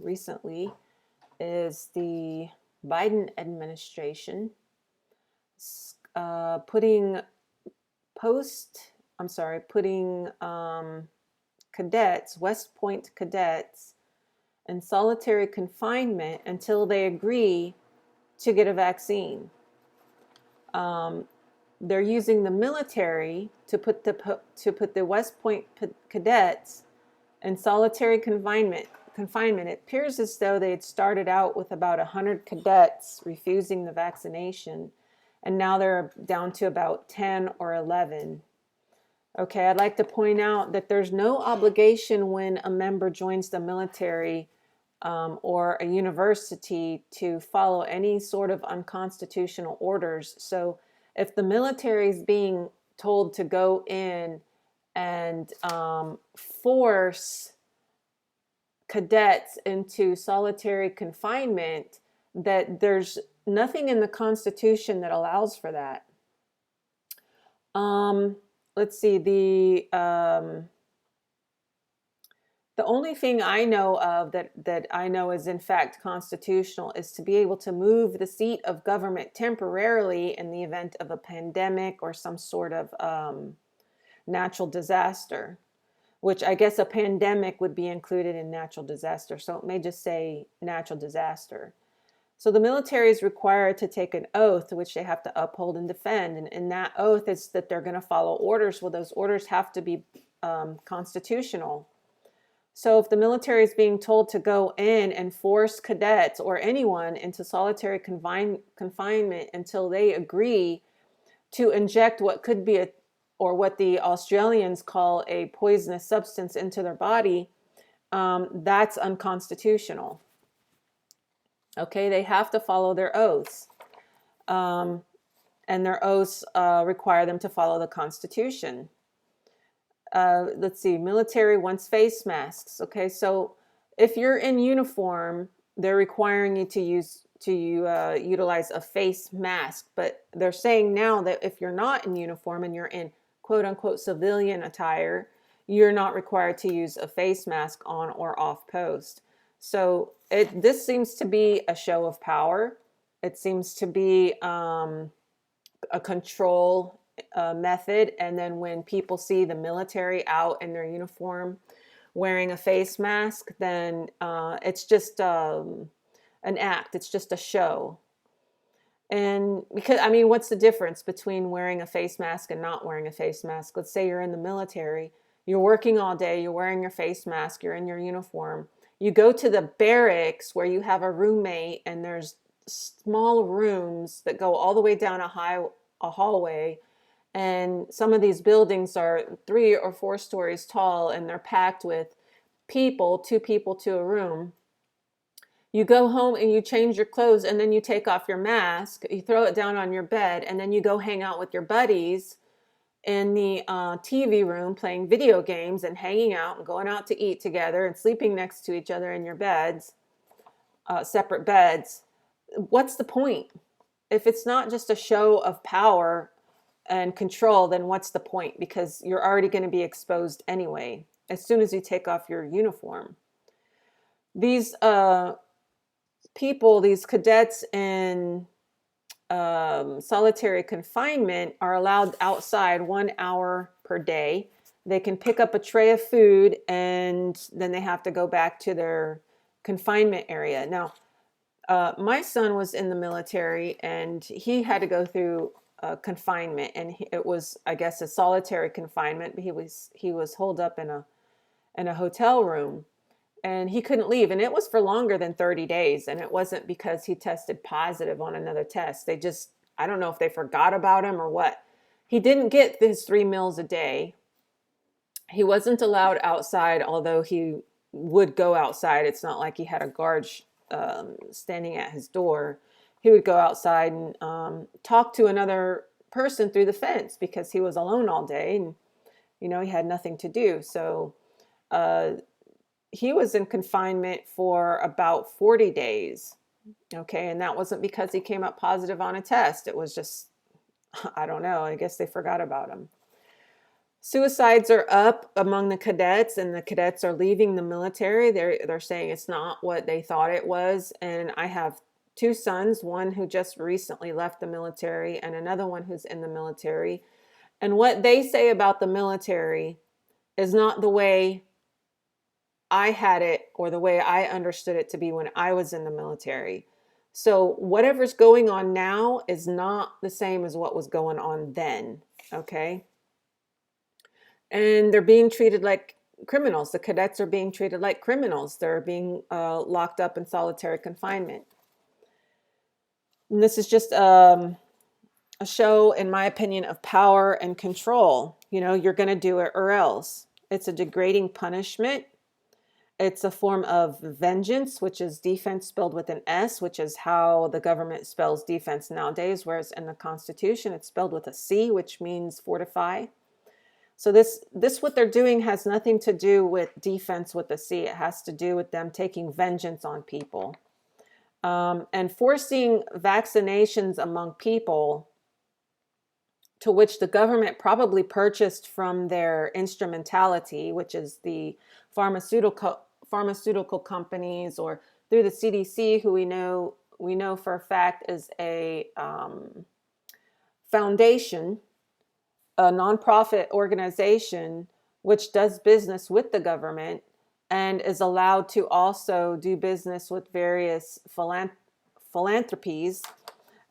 recently is the Biden administration putting cadets, West Point cadets, in solitary confinement until they agree to get a vaccine. They're using the military to put the West Point cadets in solitary confinement. It appears as though they had started out with about 100 cadets refusing the vaccination, and now they're down to about 10 or 11. Okay, I'd like to point out that there's no obligation when a member joins the military or a university to follow any sort of unconstitutional orders. So if the military is being told to go in and force cadets into solitary confinement, that there's nothing in the Constitution that allows for that. Let's see, the only thing I know of that I know is in fact constitutional is to be able to move the seat of government temporarily in the event of a pandemic or some sort of natural disaster, which I guess a pandemic would be included in natural disaster. So it may just say natural disaster. So the military is required to take an oath, which they have to uphold and defend. And in that oath is that they're going to follow orders. Well, those orders have to be constitutional. So if the military is being told to go in and force cadets or anyone into solitary confinement until they agree to inject what could be or what the Australians call a poisonous substance into their body, that's unconstitutional. Okay, they have to follow their oaths. And their oaths require them to follow the Constitution. Let's see, military wants face masks. Okay, so if you're in uniform, they're requiring you to utilize a face mask. But they're saying now that if you're not in uniform and you're in quote unquote civilian attire, you're not required to use a face mask on or off post. So this seems to be a show of power. It seems to be a control method. And then when people see the military out in their uniform wearing a face mask, then it's just an act. It's just a show. And because, I mean, what's the difference between wearing a face mask and not wearing a face mask? Let's say you're in the military, you're working all day, you're wearing your face mask, you're in your uniform. You go to the barracks where you have a roommate and there's small rooms that go all the way down a hallway. And some of these buildings are 3 or 4 stories tall and they're packed with people, 2 people to a room. You go home and you change your clothes and then you take off your mask, you throw it down on your bed, and then you go hang out with your buddies in the TV room playing video games and hanging out and going out to eat together and sleeping next to each other in your beds, separate beds. What's the point? If it's not just a show of power and control, then what's the point? Because you're already going to be exposed anyway as soon as you take off your uniform. These people, these cadets in solitary confinement are allowed outside 1 hour per day. They can pick up a tray of food and then they have to go back to their confinement area. Now, my son was in the military and he had to go through confinement, and it was, I guess, a solitary confinement. But he was holed up in a hotel room. And he couldn't leave. And it was for longer than 30 days. And it wasn't because he tested positive on another test. They just, I don't know if they forgot about him or what. He didn't get his 3 meals a day. He wasn't allowed outside, although he would go outside. It's not like he had a guard standing at his door. He would go outside and talk to another person through the fence because he was alone all day. And, he had nothing to do. So, he was in confinement for about 40 days. Okay. And that wasn't because he came up positive on a test. It was just, I don't know. I guess they forgot about him. Suicides are up among the cadets, and the cadets are leaving the military. They're saying it's not what they thought it was. And I have two sons, one who just recently left the military and another one who's in the military. And what they say about the military is not the way I had it or the way I understood it to be when I was in the military. So whatever's going on now is not the same as what was going on then. Okay. And they're being treated like criminals. The cadets are being treated like criminals. They're being locked up in solitary confinement. And this is just a show, in my opinion, of power and control. You know, you're going to do it or else. It's a degrading punishment. It's a form of vengeance, which is defense spelled with an S, which is how the government spells defense nowadays, whereas in the Constitution, it's spelled with a C, which means fortify. So this what they're doing has nothing to do with defense with a C. It has to do with them taking vengeance on people. And forcing vaccinations among people to which the government probably purchased from their instrumentality, which is the pharmaceutical companies, or through the CDC, who we know for a fact is a foundation, a nonprofit organization which does business with the government and is allowed to also do business with various philanthropies,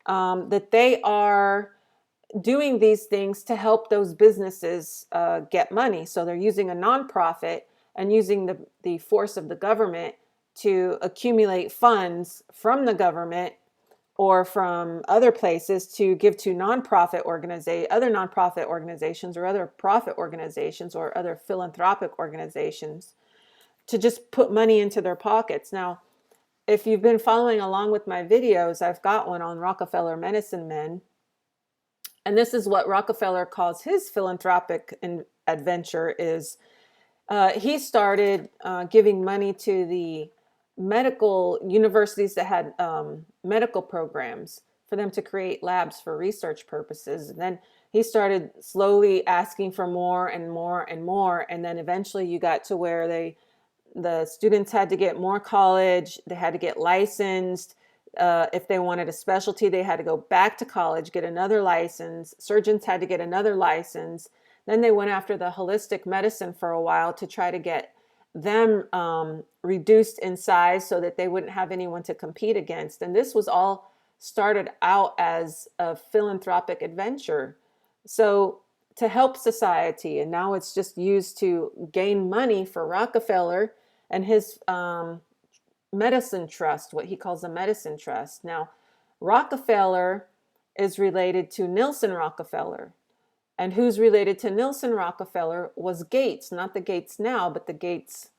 that they are doing these things to help those businesses get money. So they're using a nonprofit and using the force of the government to accumulate funds from the government or from other places to give to other nonprofit organizations or other profit organizations or other philanthropic organizations to just put money into their pockets. Now, if you've been following along with my videos, I've got one on Rockefeller Medicine Men. And this is what Rockefeller calls his philanthropic adventure is he started giving money to the medical universities that had medical programs for them to create labs for research purposes. And then he started slowly asking for more and more and more. And then eventually you got to where the students had to get more college, they had to get licensed. If they wanted a specialty, they had to go back to college, get another license. Surgeons had to get another license. Then they went after the holistic medicine for a while to try to get them reduced in size so that they wouldn't have anyone to compete against. And this was all started out as a philanthropic adventure. So to help society, and now it's just used to gain money for Rockefeller and his medicine trust, what he calls a medicine trust. Now, Rockefeller is related to Nelson Rockefeller. And who's related to Nelson Rockefeller was Gates, not the Gates now, but the Gates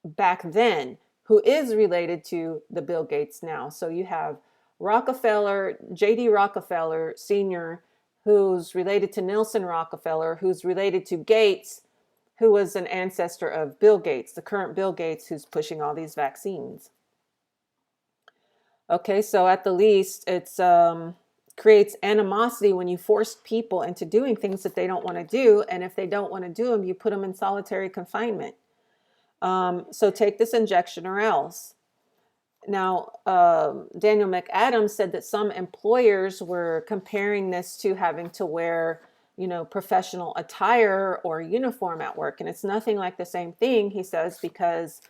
back then, who is related to the Bill Gates now. So you have Rockefeller, J.D. Rockefeller Sr., who's related to Nelson Rockefeller, who's related to Gates, who was an ancestor of Bill Gates, the current Bill Gates who's pushing all these vaccines. Okay, so at the least, it's creates animosity when you force people into doing things that they don't want to do. And if they don't want to do them, you put them in solitary confinement. So take this injection or else. Now, Daniel McAdams said that some employers were comparing this to having to wear, professional attire or uniform at work. And it's nothing like the same thing, he says, because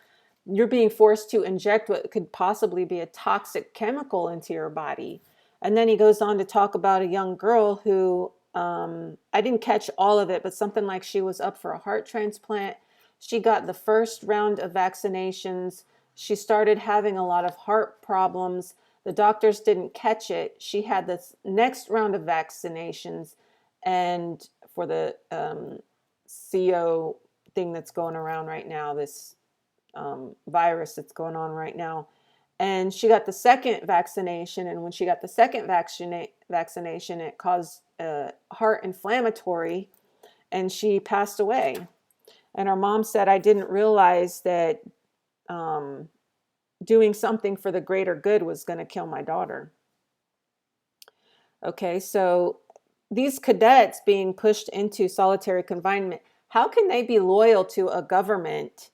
you're being forced to inject what could possibly be a toxic chemical into your body. And then he goes on to talk about a young girl who, I didn't catch all of it, but something like she was up for a heart transplant. She got the first round of vaccinations. She started having a lot of heart problems. The doctors didn't catch it. She had this next round of vaccinations, and for the CO thing that's going around right now, this virus that's going on right now. And she got the second vaccination, and when she got the second vaccination, it caused heart inflammatory, and she passed away. And her mom said, I didn't realize that doing something for the greater good was going to kill my daughter. Okay, so these cadets being pushed into solitary confinement, how can they be loyal to a government,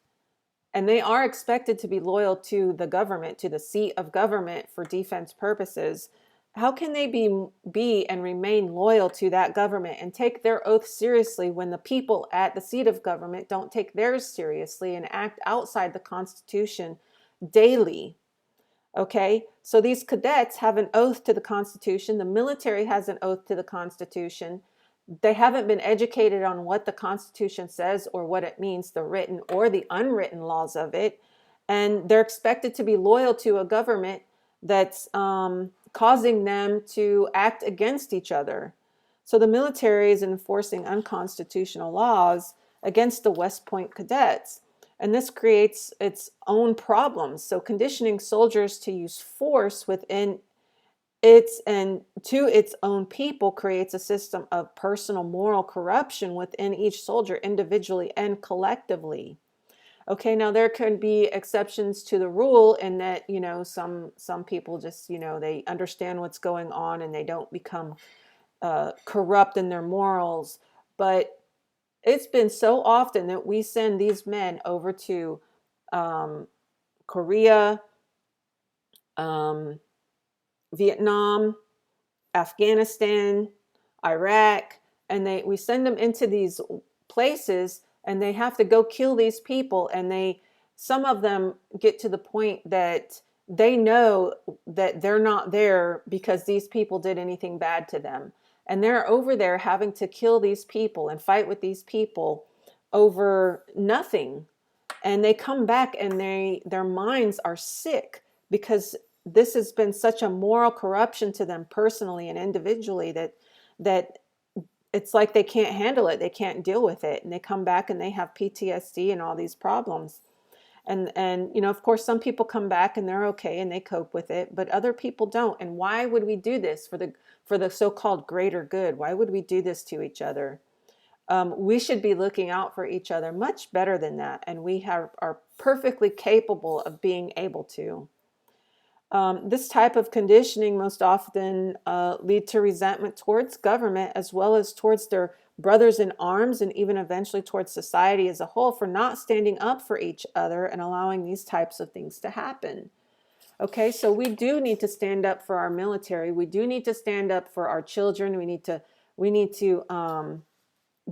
and they are expected to be loyal to the government, to the seat of government for defense purposes? How can they be and remain loyal to that government and take their oath seriously when the people at the seat of government don't take theirs seriously and act outside the Constitution daily? Okay, so these cadets have an oath to the Constitution. The military has an oath to the Constitution. They haven't been educated on what the Constitution says or what it means, the written or the unwritten laws of it. And they're expected to be loyal to a government that's causing them to act against each other. So the military is enforcing unconstitutional laws against the West Point cadets. And this creates its own problems. So conditioning soldiers to use force within its and to its own people creates a system of personal moral corruption within each soldier individually and collectively. Okay, now there can be exceptions to the rule in that, some people just, they understand what's going on and they don't become corrupt in their morals. But it's been so often that we send these men over to Korea, Vietnam, Afghanistan, Iraq, and we send them into these places and they have to go kill these people, and some of them get to the point that they know that they're not there because these people did anything bad to them. And they're over there having to kill these people and fight with these people over nothing. And they come back and their minds are sick because this has been such a moral corruption to them personally and individually that it's like they can't handle it. They can't deal with it. And they come back and they have PTSD and all these problems. And of course, some people come back and they're okay and they cope with it, but other people don't. And why would we do this for the so-called greater good? Why would we do this to each other? We should be looking out for each other much better than that. And we are perfectly capable of being able to. This type of conditioning most often lead to resentment towards government as well as towards their brothers in arms, and even eventually towards society as a whole for not standing up for each other and allowing these types of things to happen. Okay, so we do need to stand up for our military. We do need to stand up for our children. We need to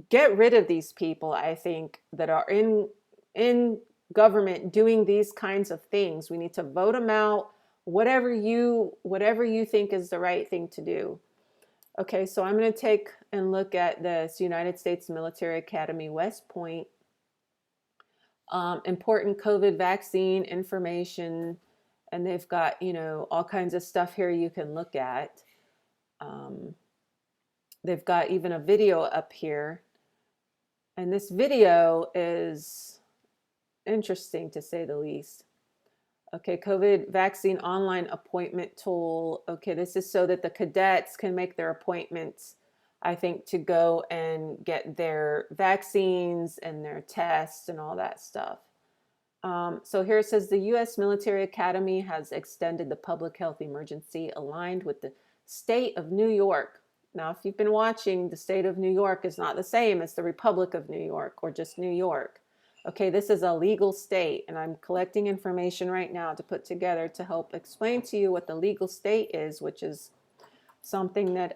get rid of these people, I think, that are in government doing these kinds of things. We need to vote them out. Whatever you think is the right thing to do. Okay, so I'm going to take and look at this United States Military Academy, West Point. Important COVID vaccine information, and they've got, all kinds of stuff here you can look at. They've got even a video up here, and this video is interesting to say the least. Okay, COVID vaccine online appointment tool. Okay, this is so that the cadets can make their appointments, I think, to go and get their vaccines and their tests and all that stuff. So here it says the U.S. Military Academy has extended the public health emergency aligned with the state of New York. Now, if you've been watching, the state of New York is not the same as the Republic of New York or just New York. Okay, this is a legal state, and I'm collecting information right now to put together to help explain to you what the legal state is, which is something that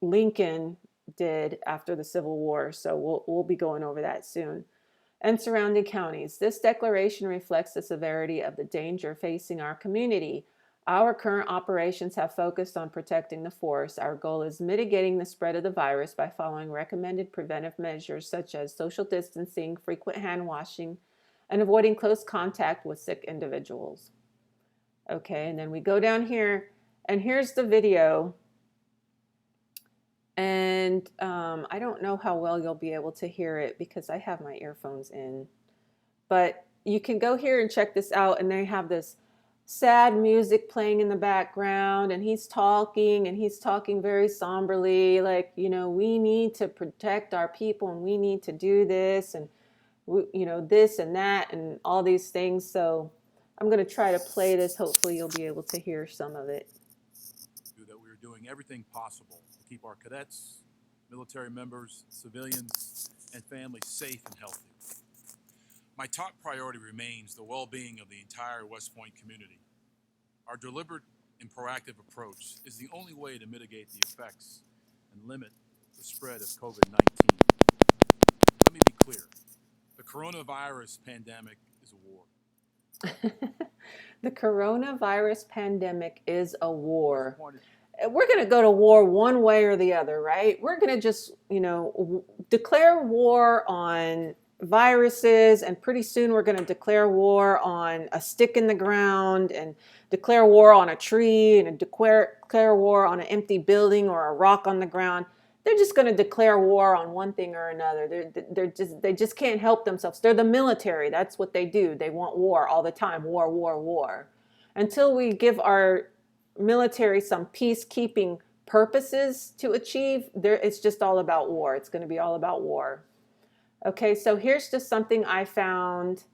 Lincoln did after the Civil War. So we'll be going over that soon. And surrounding counties. This declaration reflects the severity of the danger facing our community. Our current operations have focused on protecting the forest. Our goal is mitigating the spread of the virus by following recommended preventive measures such as social distancing, frequent hand washing, and avoiding close contact with sick individuals. Okay, and then we go down here, and here's the video. And I don't know how well you'll be able to hear it because I have my earphones in. But you can go here and check this out, and they have this sad music playing in the background, and he's talking very somberly, like, we need to protect our people and we need to do this and this and that and all these things. So I'm going to try to play this. Hopefully you'll be able to hear some of it. That we're doing everything possible to keep our cadets, military members, civilians, and families safe and healthy. My top priority remains the well-being of the entire West Point community. Our deliberate and proactive approach is the only way to mitigate the effects and limit the spread of COVID-19. Let me be clear. The coronavirus pandemic is a war. The coronavirus pandemic is a war. We're going to go to war one way or the other, right? We're going to just, declare war on viruses, and pretty soon we're going to declare war on a stick in the ground, and declare war on a tree, and declare war on an empty building or a rock on the ground. They're just going to declare war on one thing or another. They just can't help themselves. They're the military. That's what they do. They want war all the time. War, war, war. Until we give our military some peacekeeping purposes to achieve, it's just all about war. It's going to be all about war. Okay, so here's just something I found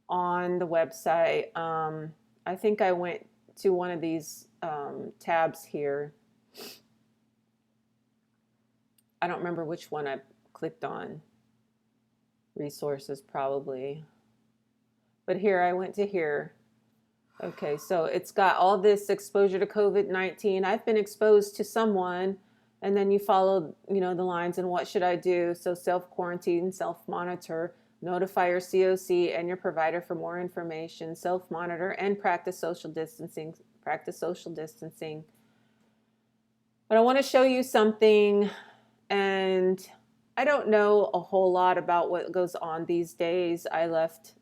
on the website. I think I went to one of these tabs here. I don't remember which one I clicked on. Resources probably. But here, I went to here. Okay, so it's got all this exposure to COVID-19. I've been exposed to someone, and then you follow, the lines, and what should I do? So self-quarantine, self-monitor, notify your COC and your provider for more information, self-monitor, and practice social distancing. But I want to show you something, and I don't know a whole lot about what goes on these days. I left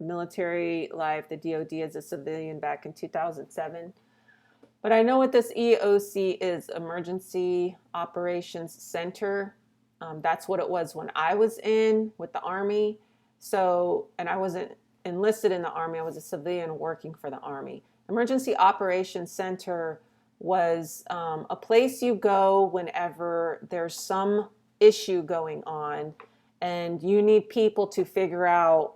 military life, the DoD, as a civilian back in 2007. But I know what this EOC is, Emergency Operations Center. That's what it was when I was in with the Army. So, and I wasn't enlisted in the Army, I was a civilian working for the Army. Emergency Operations Center was a place you go whenever there's some issue going on and you need people to figure out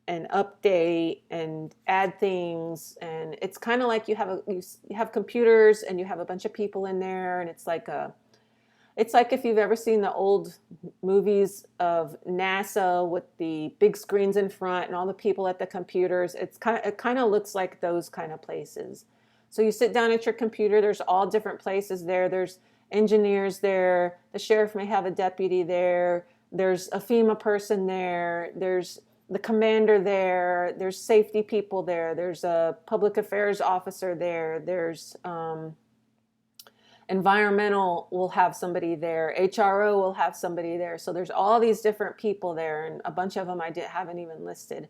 and update and add things, and it's kind of like you have computers and you have a bunch of people in there, and it's like if you've ever seen the old movies of NASA with the big screens in front and all the people at the computers. It kind of looks like those kind of places. So you sit down at your computer. There's all different places there. There's engineers there. The sheriff may have a deputy there. There's a FEMA person there. There's the commander there, there's safety people there, there's a public affairs officer there, there's environmental will have somebody there, HRO will have somebody there. So there's all these different people there, and a bunch of them I haven't even listed.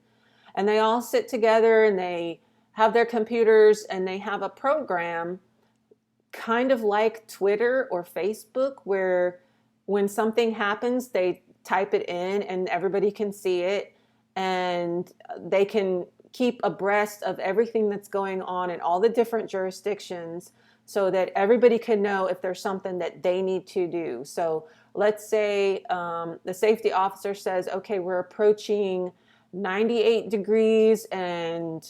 And they all sit together and they have their computers and they have a program kind of like Twitter or Facebook, where when something happens, they type it in and everybody can see it. And they can keep abreast of everything that's going on in all the different jurisdictions so that everybody can know if there's something that they need to do. So let's say the safety officer says, okay, we're approaching 98 degrees and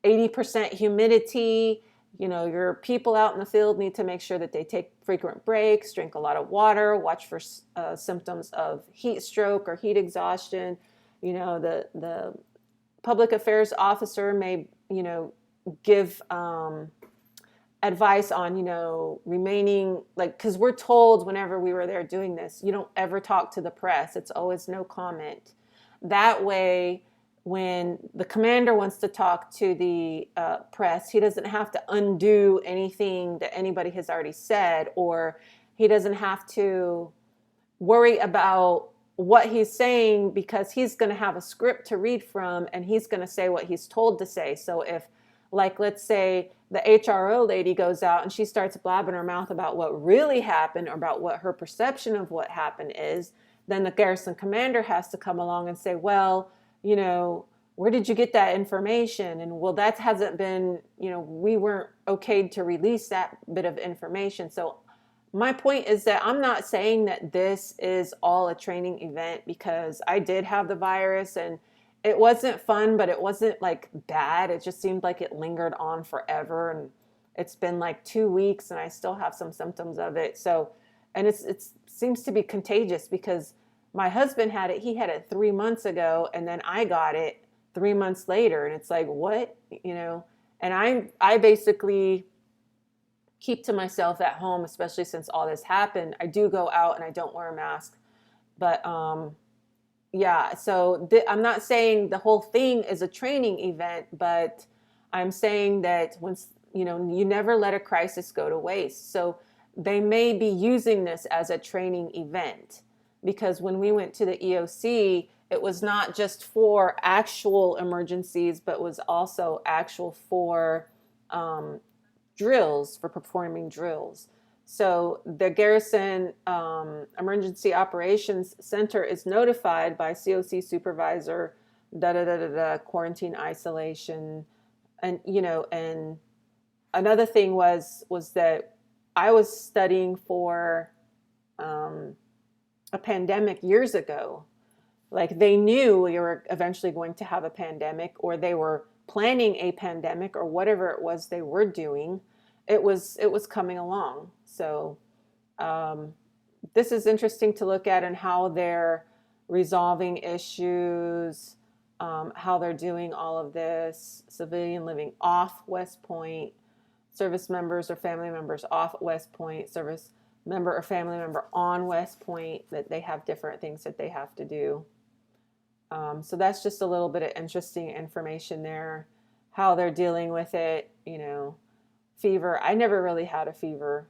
80% humidity. Your people out in the field need to make sure that they take frequent breaks, drink a lot of water, watch for symptoms of heat stroke or heat exhaustion. The public affairs officer may, give advice on, remaining, because we're told whenever we were there doing this, you don't ever talk to the press. It's always no comment. That way, when the commander wants to talk to the press, he doesn't have to undo anything that anybody has already said, or he doesn't have to worry about what he's saying, because he's going to have a script to read from and he's going to say what he's told to say. So if, let's say the HRO lady goes out and she starts blabbing her mouth about what really happened or about what her perception of what happened is, then the garrison commander has to come along and say, well, where did you get that information? And well, that hasn't been, we weren't okayed to release that bit of information. So my point is that I'm not saying that this is all a training event, because I did have the virus and it wasn't fun, but it wasn't bad. It just seemed like it lingered on forever. And it's been 2 weeks and I still have some symptoms of it. So and it seems to be contagious because my husband had it. He had it 3 months ago, and then I got it 3 months later, and it's like, what, you know? And I basically keep to myself at home, especially since all this happened. I do go out and I don't wear a mask, but yeah. So I'm not saying the whole thing is a training event, but I'm saying that once, you know, you never let a crisis go to waste. So they may be using this as a training event, because when we went to the EOC, it was not just for actual emergencies, but was also actual for drills, for performing drills. So the Garrison Emergency Operations Center is notified by COC supervisor, da da da da da, quarantine, isolation, and you know. And another thing was that I was studying for a pandemic years ago. Like they knew we were eventually going to have a pandemic, or they were planning a pandemic, or whatever it was they were doing. It was coming along. So this is interesting to look at, and how they're resolving issues, how they're doing all of this. Civilian living off West Point, service members or family members off West Point, service member or family member on West Point, that they have different things that they have to do. So that's just a little bit of interesting information there, how they're dealing with it, you know. Fever. I never really had a fever.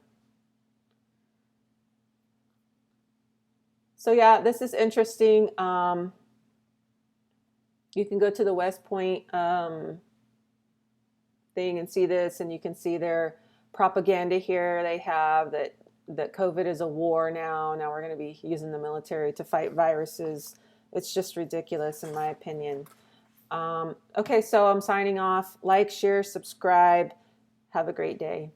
So yeah, this is interesting. You can go to the West Point thing and see this, and you can see their propaganda here. They have that COVID is a war now. Now we're going to be using the military to fight viruses. It's just ridiculous, in my opinion. Okay, so I'm signing off. Like, share, subscribe. Have a great day.